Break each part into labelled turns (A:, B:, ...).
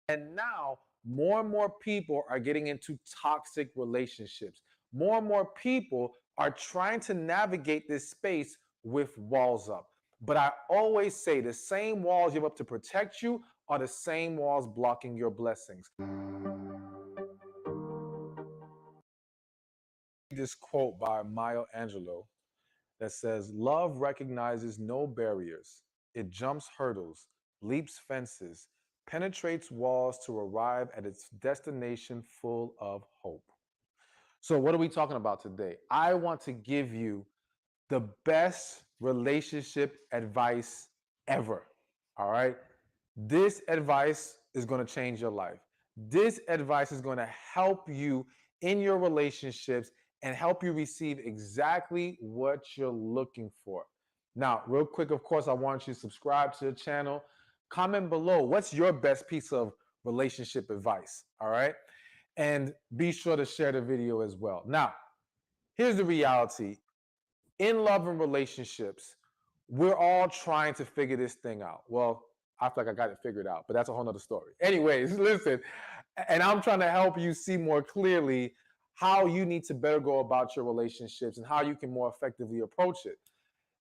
A: And now more and more people are getting into toxic relationships. More and more people are trying to navigate this space with walls up. But I always say the same walls you have up to protect you are the same walls blocking your blessings. This quote by Maya Angelou that says, "Love recognizes no barriers. It jumps hurdles, leaps fences, penetrates walls to arrive at its destination full of hope." So, what are we talking about today? I want to give you the best relationship advice ever. All right. This advice is going to change your life. This advice is going to help you in your relationships and help you receive exactly what you're looking for. Now, real quick, of course, I want you to subscribe to the channel. Comment below what's your best piece of relationship advice. All right. And be sure to share the video as well. Now, here's the reality in love and relationships, we're all trying to figure this thing out. Well, I feel like I got it figured out, but that's a whole nother story. Anyways, listen, and I'm trying to help you see more clearly how you need to better go about your relationships and how you can more effectively approach it.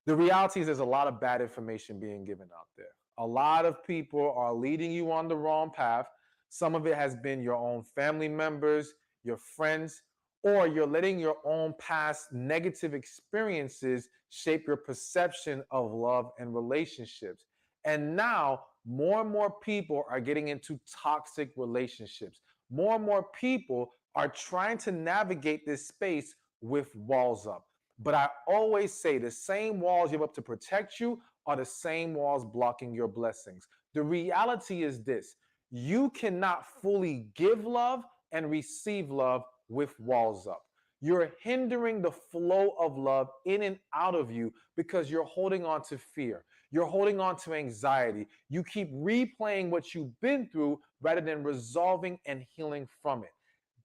A: The reality is there's a lot of bad information being given out there. A lot of people are leading you on the wrong path. Some of it has been your own family members, your friends, or you're letting your own past negative experiences shape your perception of love and relationships. And now more and more people are getting into toxic relationships. More and more people are trying to navigate this space with walls up. But I always say the same walls you have up to protect you are the same walls blocking your blessings. The reality is this: you cannot fully give love and receive love with walls up. You're hindering the flow of love in and out of you because you're holding on to fear. You're holding on to anxiety. You keep replaying what you've been through rather than resolving and healing from it.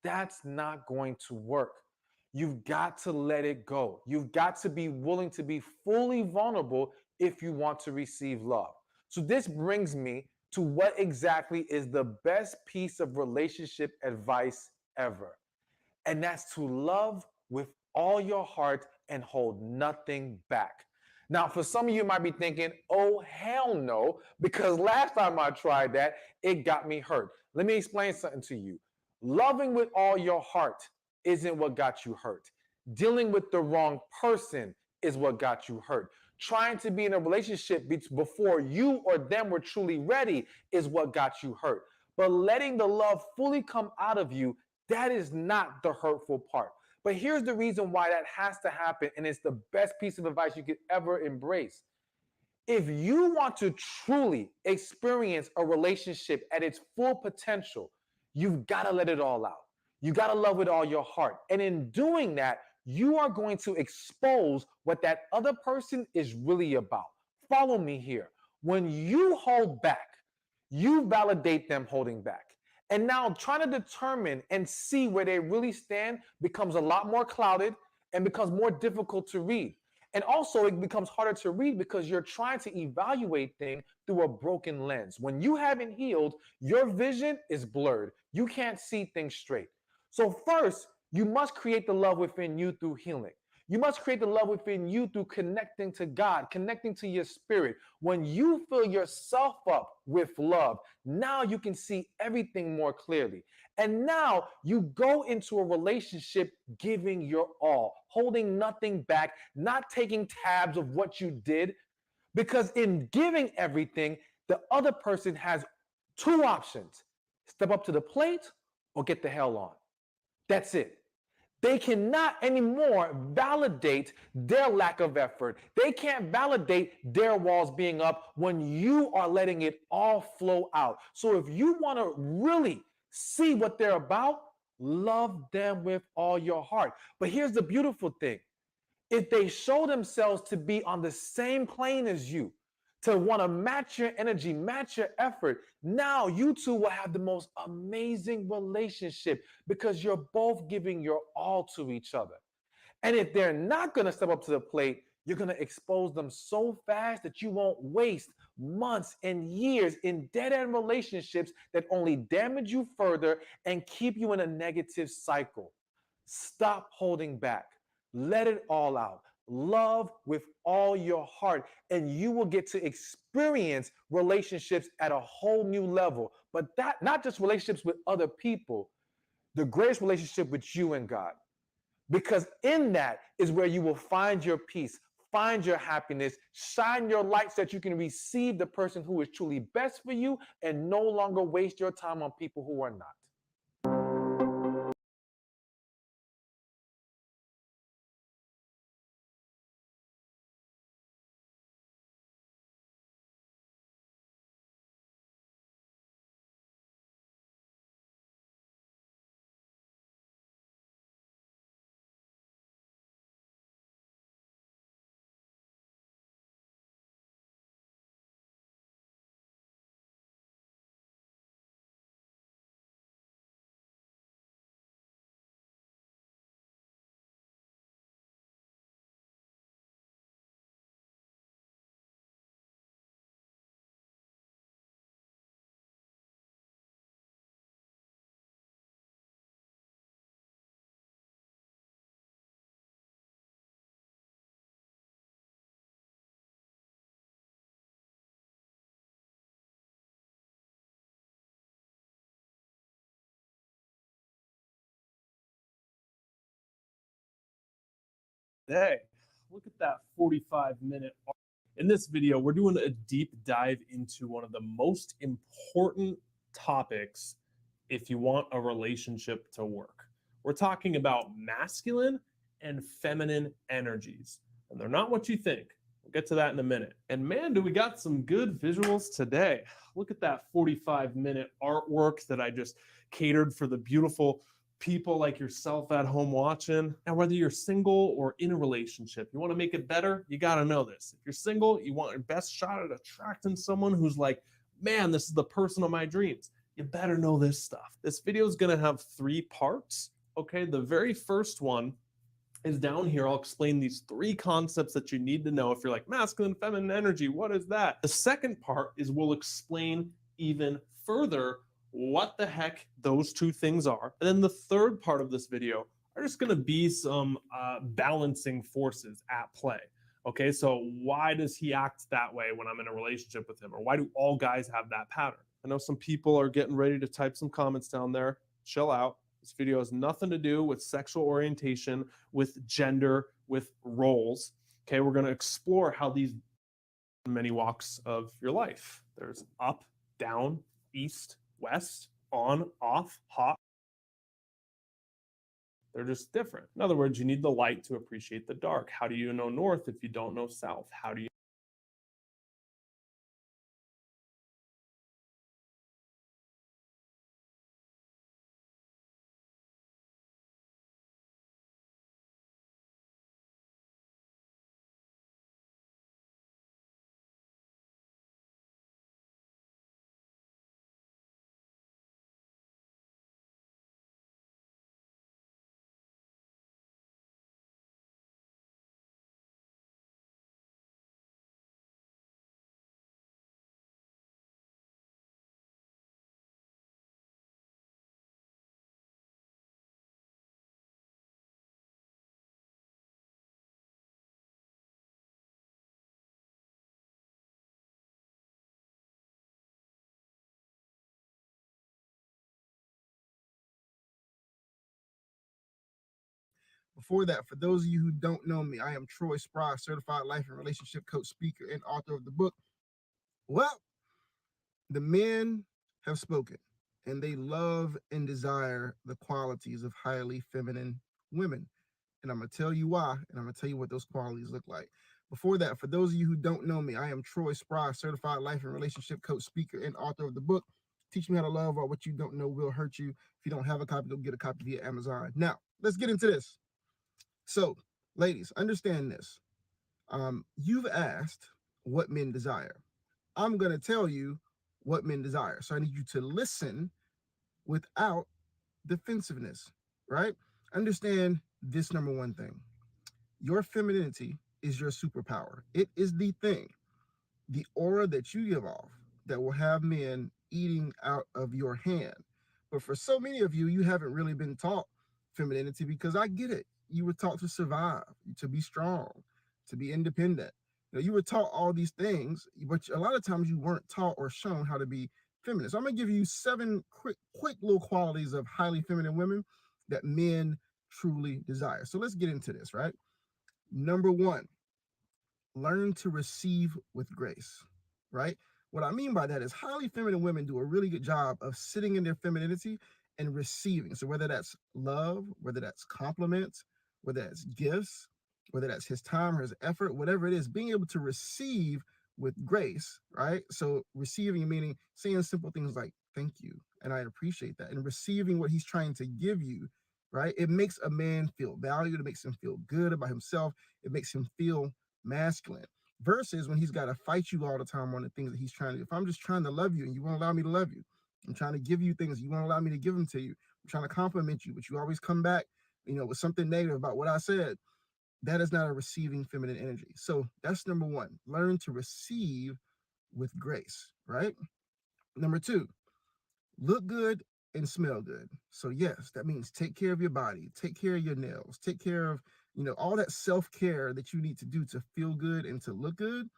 A: That's not going to work. You've got to let it go. You've got to be willing to be fully vulnerable if you want to receive love. So, this brings me to what exactly is the best piece of relationship advice ever. And that's to love with all your heart and hold nothing back. Now, for some of you might be thinking, oh, hell no, because last time I tried that, it got me hurt. Let me explain something to you. Loving with all your heart isn't what got you hurt. Dealing with the wrong person is what got you hurt. Trying to be in a relationship before you or them were truly ready is what got you hurt. But letting the love fully come out of you, that is not the hurtful part. But here's the reason why that has to happen, and it's the best piece of advice you could ever embrace. If you want to truly experience a relationship at its full potential, you've got to let it all out. You got to love with all your heart. And in doing that, you are going to expose what that other person is really about. Follow me here. When you hold back, you validate them holding back. And now trying to determine and see where they really stand becomes a lot more clouded and becomes more difficult to read. And also, it becomes harder to read because you're trying to evaluate things through a broken lens. When you haven't healed, your vision is blurred. You can't see things straight. So, first, you must create the love within you through healing. You must create the love within you through connecting to God, connecting to your spirit. When you fill yourself up with love, now you can see everything more clearly. And now you go into a relationship giving your all, holding nothing back, not taking tabs of what you did. Because in giving everything, the other person has two options: step up to the plate or get the hell on. That's it. They cannot anymore validate their lack of effort. They can't validate their walls being up when you are letting it all flow out. So if you want to really see what they're about, love them with all your heart. But here's the beautiful thing. If they show themselves to be on the same plane as you, to want to match your energy, match your effort, now you two will have the most amazing relationship because you're both giving your all to each other. And if they're not going to step up to the plate, You're going to expose them so fast that you won't waste months and years in dead end relationships that only damage you further and keep you in a negative cycle. Stop holding back. Let it all out. Love with all your heart, and you will get to experience relationships at a whole new level. But that not just relationships with other people, the greatest relationship with you and God. Because in that is where you will find your peace, find your happiness, shine your light so that you can receive the person who is truly best for you and no longer waste your time on people who are not.
B: Hey, look at that 45-minute. In this video, we're doing a deep dive into one of the most important topics if you want a relationship to work. We're talking about masculine and feminine energies, and they're not what you think. We'll get to that in a minute. And man, do we got some good visuals today. Look at that 45-minute artwork that I just catered for the beautiful people like yourself at home watching. Now, whether you're single or in a relationship, you want to make it better, you got to know this. If you're single, you want your best shot at attracting someone who's like, man, this is the person of my dreams. You better know this stuff. This video is going to have 3 parts. Okay, the very first one is down here. I'll explain these 3 concepts that you need to know if you're like masculine, feminine energy. What is that? The second part is we'll explain even further what the heck those 2 things are. And then the third part of this video are just going to be some balancing forces at play. Okay, so why does he act that way when I'm in a relationship with him? Or why do all guys have that pattern? I know some people are getting ready to type some comments down there. Chill out. This video has nothing to do with sexual orientation, with gender, with roles. Okay, we're going to explore how these many walks of your life. There's up, down, east, west, on, off, hot. They're just different. In other words, you need the light to appreciate the dark. How do you know north if you don't know south? How do you
C: Before that, for those of you who don't know me, I am Troy Spry, certified life and relationship coach, speaker, and author of the book. Well, the men have spoken, and they love and desire the qualities of highly feminine women. And I'm going to tell you why, and I'm going to tell you what those qualities look like. Before that, for those of you who don't know me, I am Troy Spry, certified life and relationship coach, speaker, and author of the book. Teach Me How to Love, or What You Don't Know Will Hurt You. If you don't have a copy, go get a copy via Amazon. Now, let's get into this. So, ladies, understand this. You've asked what men desire. I'm going to tell you what men desire. So I need you to listen without defensiveness, right? Understand this number one thing. Your femininity is your superpower. It is the thing, the aura that you give off that will have men eating out of your hand. But for so many of you, you haven't really been taught femininity, because I get it. You were taught to survive, to be strong, to be independent. You were taught all these things, but a lot of times you weren't taught or shown how to be feminine. So I'm gonna give you 7 quick little qualities of highly feminine women that men truly desire. So let's get into this, right? Number 1, learn to receive with grace, right? What I mean by that is highly feminine women do a really good job of sitting in their femininity and receiving. So whether that's love, whether that's compliments, whether that's gifts, whether that's his time or his effort, whatever it is, being able to receive with grace, right? So receiving meaning saying simple things like thank you and I appreciate that, and receiving what he's trying to give you, right? It makes a man feel valued. It makes him feel good about himself. It makes him feel masculine, versus when he's got to fight you all the time on the things that he's trying to do. If I'm just trying to love you and you won't allow me to love you, I'm trying to give you things, you won't allow me to give them to you. I'm trying to compliment you, but you always come back, with something negative about what I said. That is not a receiving feminine energy. So that's number 1. Learn to receive with grace, right? Number 2, look good and smell good. So yes, that means take care of your body, take care of your nails, take care of, all that self-care that you need to do to feel good and to look good.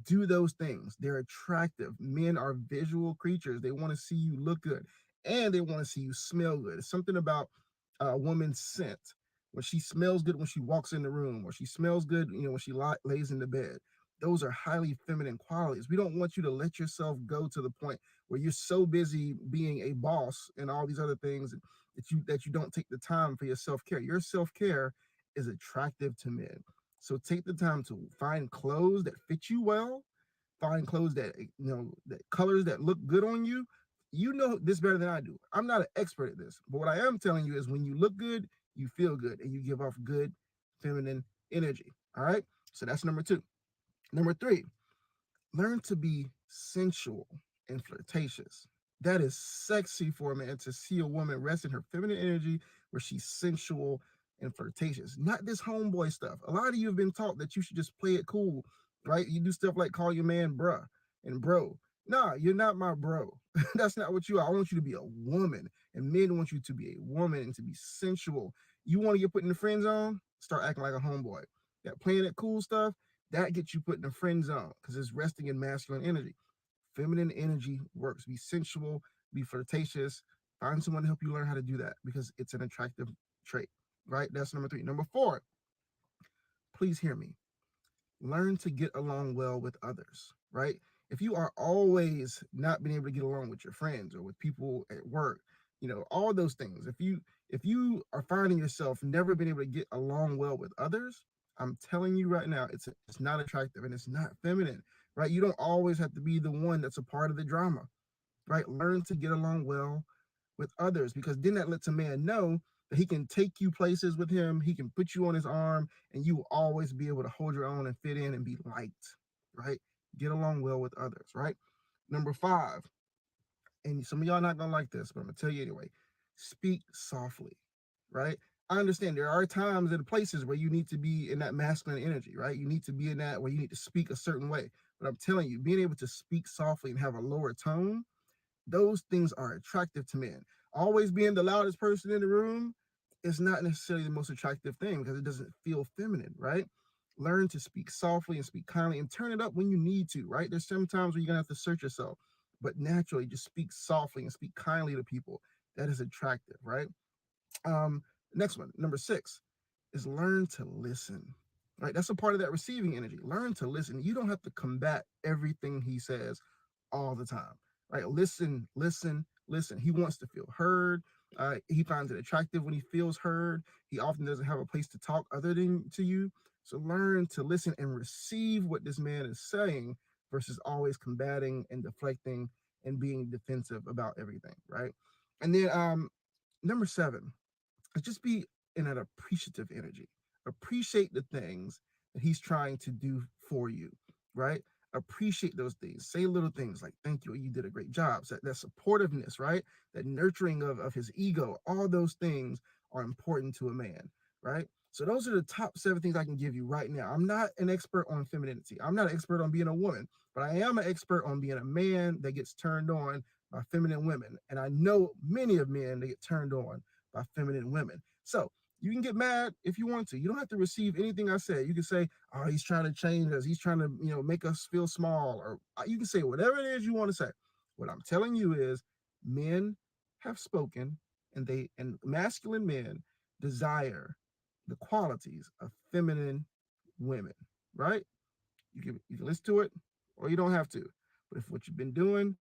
C: Do those things. They're attractive. Men are visual creatures. They want to see you look good and they want to see you smell good. It's something about a woman's scent. When she smells good when she walks in the room, or she smells good, when she lays in the bed. Those are highly feminine qualities. We don't want you to let yourself go to the point where you're so busy being a boss and all these other things that you don't take the time for your self-care. Your self-care is attractive to men. So take the time to find clothes that fit you well, find clothes that, that colors that look good on you. You know this better than I do. I'm not an expert at this, but what I am telling you is when you look good, you feel good and you give off good feminine energy. All right. So that's number 2. Number 3, learn to be sensual and flirtatious. That is sexy for a man, to see a woman rest in her feminine energy where she's sensual and flirtatious. Not this homeboy stuff. A lot of you have been taught that you should just play it cool, right? You do stuff like call your man bruh and bro. Nah, you're not my bro. That's not what you are. I want you to be a woman, and men want you to be a woman and to be sensual. You want to get put in the friend zone? Start acting like a homeboy. That playing that cool stuff, that gets you put in the friend zone because it's resting in masculine energy. Feminine energy works. Be sensual, be flirtatious. Find someone to help you learn how to do that because it's an attractive trait, right? That's number 3. Number 4, please hear me. Learn to get along well with others, right? If you are always not being able to get along with your friends or with people at work, all those things. If you are finding yourself never being able to get along well with others, I'm telling you right now, it's not attractive and it's not feminine, right? You don't always have to be the one that's a part of the drama, right? Learn to get along well with others, because then that lets a man know that he can take you places with him. He can put you on his arm and you will always be able to hold your own and fit in and be liked, right? Get along well with others, right? Number 5, and some of y'all not gonna like this, but I'm gonna tell you anyway, speak softly, right? I understand there are times and places where you need to be in that masculine energy, right? You need to be in that where you need to speak a certain way. But I'm telling you, being able to speak softly and have a lower tone, those things are attractive to men. Always being the loudest person in the room is not necessarily the most attractive thing because it doesn't feel feminine, right? Learn to speak softly and speak kindly and turn it up when you need to, right? There's some times where you're gonna have to search yourself, but naturally just speak softly and speak kindly to people. That is attractive, right? Next one, number 6, is learn to listen, right? That's a part of that receiving energy. Learn to listen. You don't have to combat everything he says all the time, right? Listen, listen, listen. He wants to feel heard. He finds it attractive when he feels heard. He often doesn't have a place to talk other than to you. So learn to listen and receive what this man is saying versus always combating and deflecting and being defensive about everything, right? And then number 7 is just be in an appreciative energy. Appreciate the things that he's trying to do for you, right? Appreciate those things. Say little things like, thank you, you did a great job. So that supportiveness, right? That nurturing of his ego, all those things are important to a man, right? So those are the top 7 things I can give you right now. I'm not an expert on femininity. I'm not an expert on being a woman, but I am an expert on being a man that gets turned on by feminine women. And I know many of men that get turned on by feminine women. So you can get mad if you want to. You don't have to receive anything I say. You can say, oh, he's trying to change us. He's trying to, make us feel small. Or you can say whatever it is you want to say. What I'm telling you is men have spoken, and masculine men desire the qualities of feminine women, right? You can listen to it or you don't have to. But if what you've been doing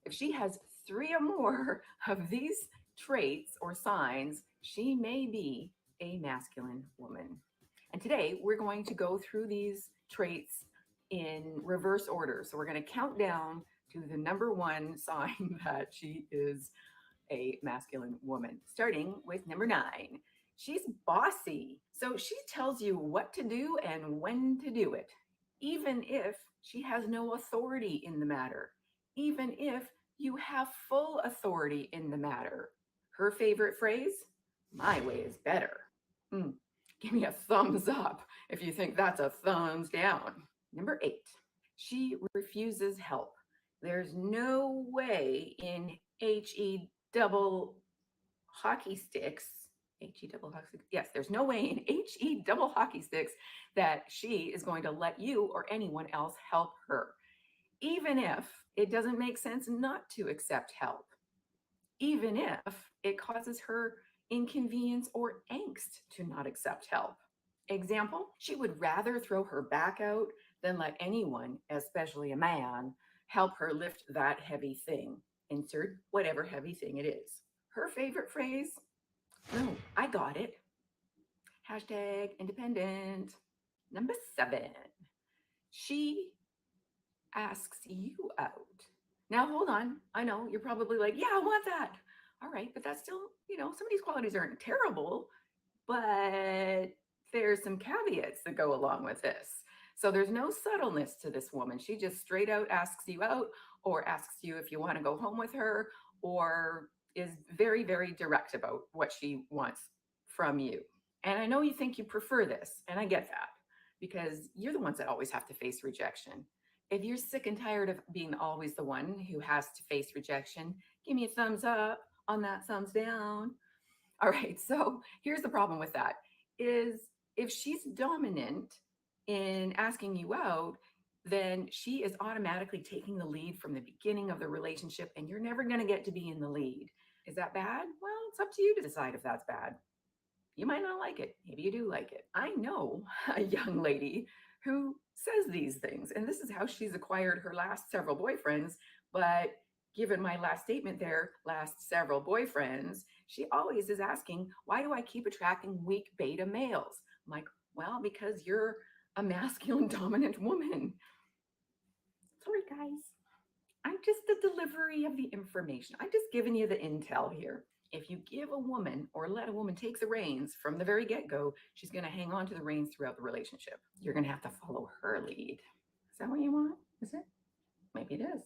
D: if she has 3 or more of these traits or signs, she may be a masculine woman. And today we're going to go through these traits in reverse order. So we're going to count down to the number 1 sign that she is a masculine woman, starting with number 9. She's bossy. So she tells you what to do and when to do it, even if she has no authority in the matter, even if you have full authority in the matter. Her favorite phrase, my way is better. Give me a thumbs up if you think that's a thumbs down. Number 8, she refuses help. There's no way in HE double hockey sticks, HE double hockey sticks, yes, there's no way in HE double hockey sticks that she is going to let you or anyone else help her, even if it doesn't make sense not to accept help, even if it causes her inconvenience or angst to not accept help. Example, she would rather throw her back out than let anyone, especially a man, help her lift that heavy thing. Insert whatever heavy thing it is. Her favorite phrase, no, I got it. Hashtag independent. Number 7, she asks you out. Now, hold on. I know you're probably like, yeah, I want that. All right, but that's still, some of these qualities aren't terrible, but there's some caveats that go along with this. So there's no subtleness to this woman. She just straight out asks you out or asks you if you want to go home with her, or is very, very direct about what she wants from you. And I know you think you prefer this, and I get that because you're the ones that always have to face rejection. If you're sick and tired of being always the one who has to face rejection, give me a thumbs up on that thumbs down. All right, so here's the problem with that is if she's dominant in asking you out, then she is automatically taking the lead from the beginning of the relationship, and you're never going to get to be in the lead. Is that bad? Well, it's up to you to decide if that's bad. You might not like it. Maybe you do like it. I know a young lady who says these things, and this is how she's acquired her last several boyfriends. But given my last statement there, last several boyfriends, she always is asking, why do I keep attracting weak beta males? I'm like, well, because you're a masculine dominant woman. Sorry, guys. I'm just the delivery of the information. I'm just giving you the intel here. If you give a woman or let a woman take the reins from the very get-go, she's going to hang on to the reins throughout the relationship. You're going to have to follow her lead. Is that what you want? Is it? Maybe it is.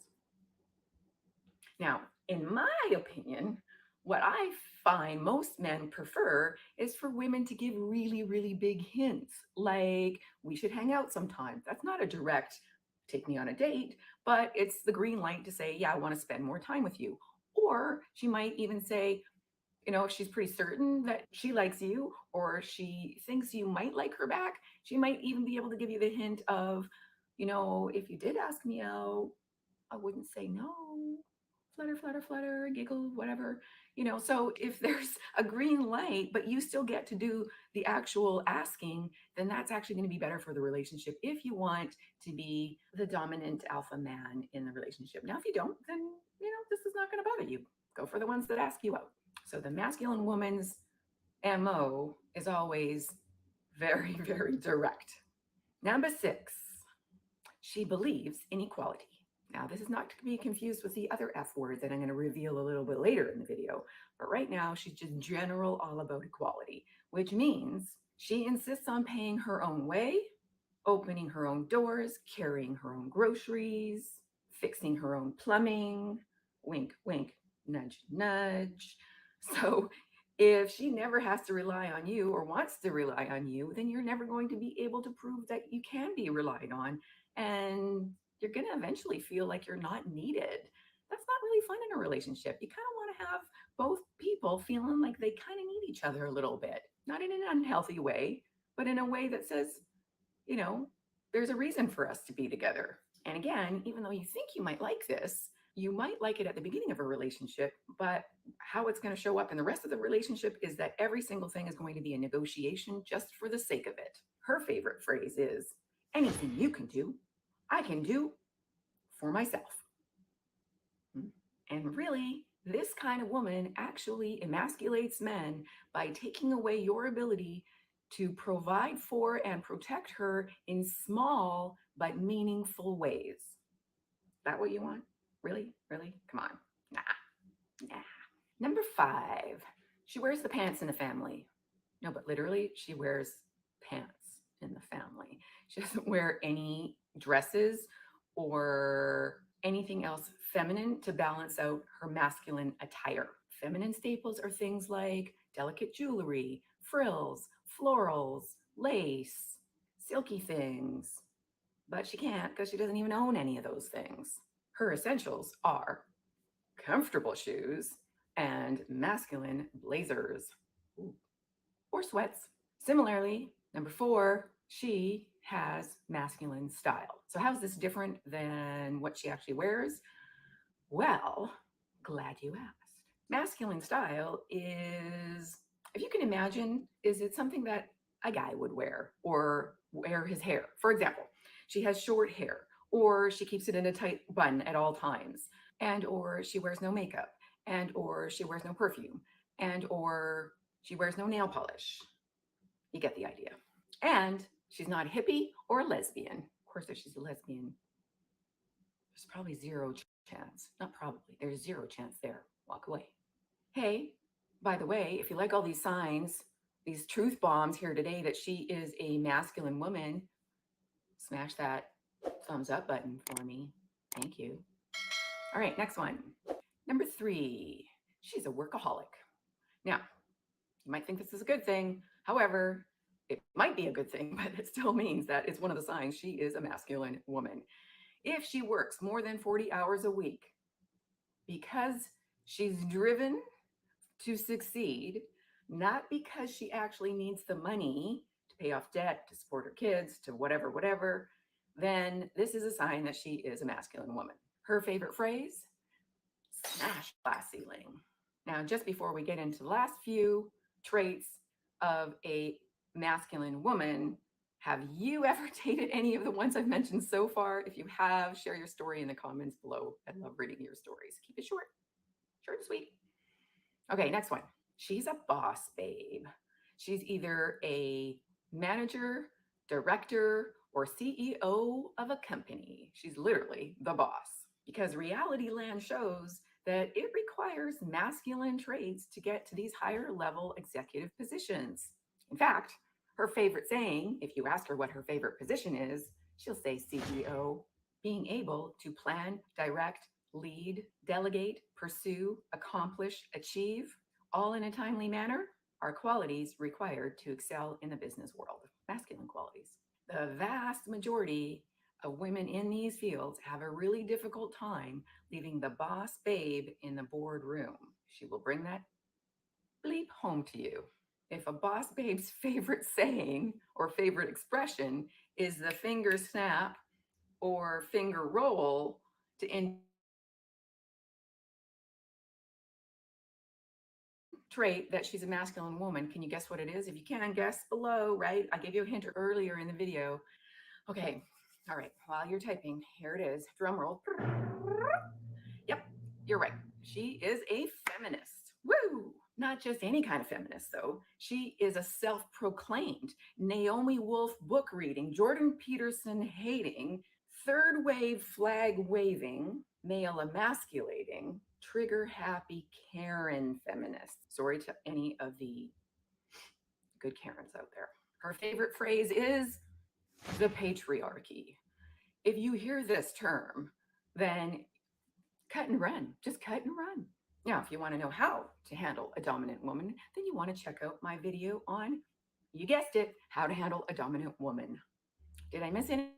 D: Now, in my opinion, what I find most men prefer is for women to give really, really big hints, like we should hang out sometime. That's not a direct take me on a date, but it's the green light to say, yeah, I want to spend more time with you. Or she might even say, if she's pretty certain that she likes you or she thinks you might like her back, she might even be able to give you the hint of, if you did ask me out, I wouldn't say no. Flutter, flutter, flutter, giggle, whatever. So if there's a green light, but you still get to do the actual asking, then that's actually going to be better for the relationship if you want to be the dominant alpha man in the relationship. Now, if you don't, then, this is not going to bother you. Go for the ones that ask you out. So the masculine woman's MO is always very, very direct. Number 6, she believes in equality. Now, this is not to be confused with the other F word that I'm going to reveal a little bit later in the video. But right now, she's just general all about equality, which means she insists on paying her own way, opening her own doors, carrying her own groceries, fixing her own plumbing, wink, wink, nudge, nudge. So if she never has to rely on you or wants to rely on you, then you're never going to be able to prove that you can be relied on. And you're going to eventually feel like you're not needed. That's not really fun in a relationship. You kind of want to have both people feeling like they kind of need each other a little bit, not in an unhealthy way, but in a way that says, there's a reason for us to be together. And again, even though you think you might like this, you might like it at the beginning of a relationship, but how it's going to show up in the rest of the relationship is that every single thing is going to be a negotiation just for the sake of it. Her favorite phrase is, anything you can do, I can do for myself. And really, this kind of woman actually emasculates men by taking away your ability to provide for and protect her in small but meaningful ways. Is that what you want? Really? Really? Come on. Nah. Number 5, she wears the pants in the family. No, but literally, she wears pants in the family. She doesn't wear any dresses or anything else feminine to balance out her masculine attire. Feminine staples are things like delicate jewelry, frills, florals, lace, silky things. But she can't because she doesn't even own any of those things. Her essentials are comfortable shoes and masculine blazers. Ooh. Or sweats. Similarly, number 4, she has masculine style. So how's this different than what she actually wears? Well, glad you asked. Masculine style is, if you can imagine, is it something that a guy would wear or wear his hair? For example, she has short hair, or she keeps it in a tight bun at all times, and or she wears no makeup, and or she wears no perfume, and or she wears no nail polish. You get the idea. And she's not a hippie or a lesbian. Of course, if she's a lesbian, there's probably 0 chance. Not probably. There's zero chance there. Walk away. Hey, by the way, if you like all these signs, these truth bombs here today that she is a masculine woman, smash that thumbs up button for me. Thank you. All right, next one. Number 3, she's a workaholic. Now, you might think this is a good thing. However, it might be a good thing, but it still means that it's one of the signs she is a masculine woman. If she works more than 40 hours a week because she's driven to succeed, not because she actually needs the money to pay off debt, to support her kids, to whatever, then this is a sign that she is a masculine woman. Her favorite phrase, smash glass ceiling. Now, just before we get into the last few traits of a masculine woman, have you ever dated any of the ones I've mentioned so far? If you have, share your story in the comments below. I love reading your stories. Keep it short and sweet. Okay, next one. She's a boss babe. She's either a manager, director, or CEO of a company. She's literally the boss, because reality land shows that it requires masculine traits to get to these higher level executive positions. In fact, her favorite saying, if you ask her what her favorite position is, she'll say CEO. Being able to plan, direct, lead, delegate, pursue, accomplish, achieve, all in a timely manner, are qualities required to excel in the business world. Masculine qualities. The vast majority of women in these fields have a really difficult time leaving the boss babe in the boardroom. She will bring that bleep home to you. If a boss babe's favorite saying or favorite expression is the finger snap or finger roll to trait that she's a masculine woman, can you guess what it is? If you can, guess below, right? I gave you a hint earlier in the video. Okay, all right, while you're typing, here it is, drum roll. Yep, you're right. She is a feminist. Woo! Not just any kind of feminist, though. She is a self-proclaimed Naomi Wolf book reading, Jordan Peterson hating, third wave flag waving, male emasculating, trigger happy Karen feminist. Sorry to any of the good Karens out there. Her favorite phrase is the patriarchy. If you hear this term, then cut and run. Just cut and run. Now, if you want to know how to handle a dominant woman, then you want to check out my video on, you guessed it, how to handle a dominant woman. Did I miss any?